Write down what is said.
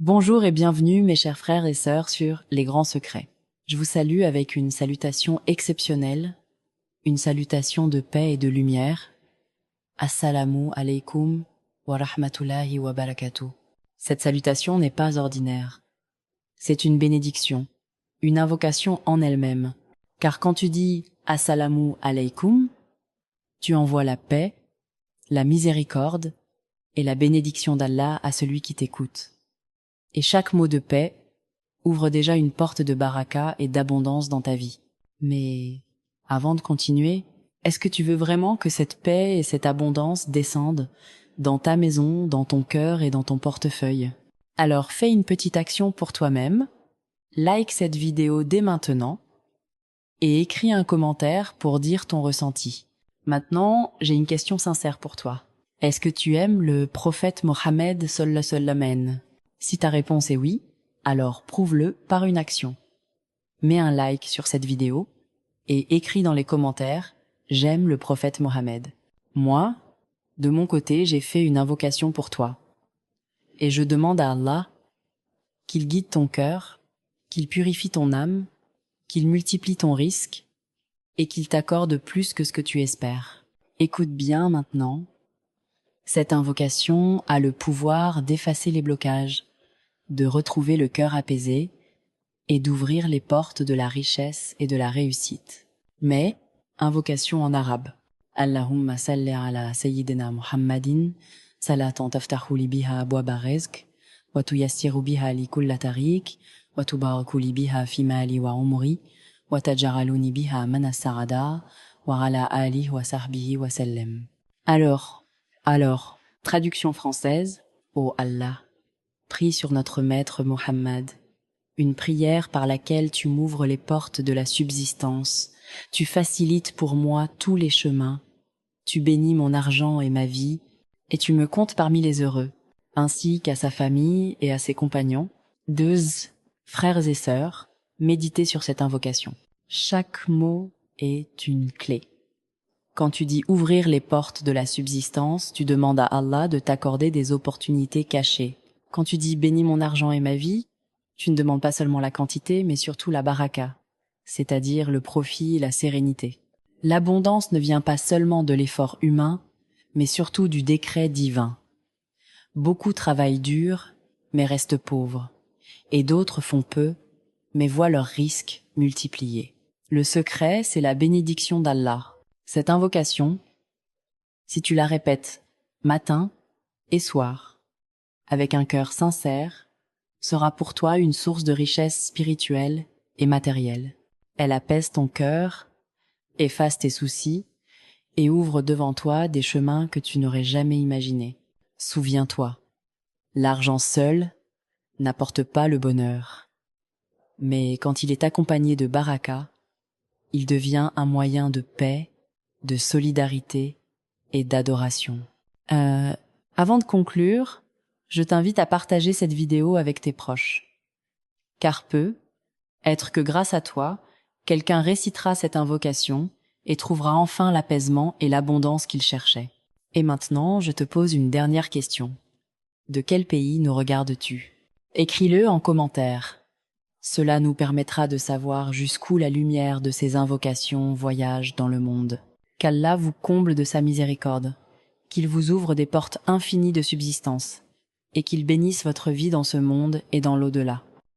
Bonjour et bienvenue mes chers frères et sœurs sur Les Grands Secrets. Je vous salue avec une salutation exceptionnelle, une salutation de paix et de lumière. Assalamu alaikum wa rahmatullahi wa barakatuh. Cette salutation n'est pas ordinaire. C'est une bénédiction, une invocation en elle-même. Car quand tu dis Assalamu alaikum, tu envoies la paix, la miséricorde et la bénédiction d'Allah à celui qui t'écoute. Et chaque mot de paix ouvre déjà une porte de baraka et d'abondance dans ta vie. Mais avant de continuer, est-ce que tu veux vraiment que cette paix et cette abondance descendent dans ta maison, dans ton cœur et dans ton portefeuille? Alors fais une petite action pour toi-même, like cette vidéo dès maintenant et écris un commentaire pour dire ton ressenti. Maintenant, j'ai une question sincère pour toi. Est-ce que tu aimes le prophète Mohammed sallallahu alayhi wa sallam? Si ta réponse est oui, alors prouve-le par une action. Mets un like sur cette vidéo et écris dans les commentaires « J'aime le prophète Mohammed ». Moi, de mon côté, j'ai fait une invocation pour toi. Et je demande à Allah qu'il guide ton cœur, qu'il purifie ton âme, qu'il multiplie ton risque et qu'il t'accorde plus que ce que tu espères. Écoute bien maintenant. Cette invocation a le pouvoir d'effacer les blocages, de retrouver le cœur apaisé et d'ouvrir les portes de la richesse et de la réussite. Mais, invocation en arabe. Allahumma salli ala sayyidina Muhammadin, salatan taftahu li biha abwaba rizq, wa tuyassiru biha li kulla tariq, wa tubaraku li biha fi mali wa umri, wa tajaraluni biha mana sarada, wa ala alihi wa sahbihi wa sallam. Alors, traduction française, ô Allah, prie sur notre maître Mohammed, une prière par laquelle tu m'ouvres les portes de la subsistance, tu facilites pour moi tous les chemins, tu bénis mon argent et ma vie, et tu me comptes parmi les heureux, ainsi qu'à sa famille et à ses compagnons. Deux frères et sœurs, méditez sur cette invocation. Chaque mot est une clé. Quand tu dis ouvrir les portes de la subsistance, tu demandes à Allah de t'accorder des opportunités cachées. Quand tu dis « bénis mon argent et ma vie », tu ne demandes pas seulement la quantité, mais surtout la baraka, c'est-à-dire le profit et la sérénité. L'abondance ne vient pas seulement de l'effort humain, mais surtout du décret divin. Beaucoup travaillent dur, mais restent pauvres, et d'autres font peu, mais voient leurs risques multipliés. Le secret, c'est la bénédiction d'Allah. Cette invocation, si tu la répètes matin et soir, avec un cœur sincère, sera pour toi une source de richesse spirituelle et matérielle. Elle apaise ton cœur, efface tes soucis et ouvre devant toi des chemins que tu n'aurais jamais imaginés. Souviens-toi, l'argent seul n'apporte pas le bonheur. Mais quand il est accompagné de baraka, il devient un moyen de paix, de solidarité et d'adoration. Avant de conclure, je t'invite à partager cette vidéo avec tes proches. Car peut être que grâce à toi, quelqu'un récitera cette invocation et trouvera enfin l'apaisement et l'abondance qu'il cherchait. Et maintenant, je te pose une dernière question. De quel pays nous regardes-tu? Écris-le en commentaire. Cela nous permettra de savoir jusqu'où la lumière de ces invocations voyage dans le monde. Qu'Allah vous comble de sa miséricorde, qu'il vous ouvre des portes infinies de subsistance, et qu'il bénisse votre vie dans ce monde et dans l'au-delà.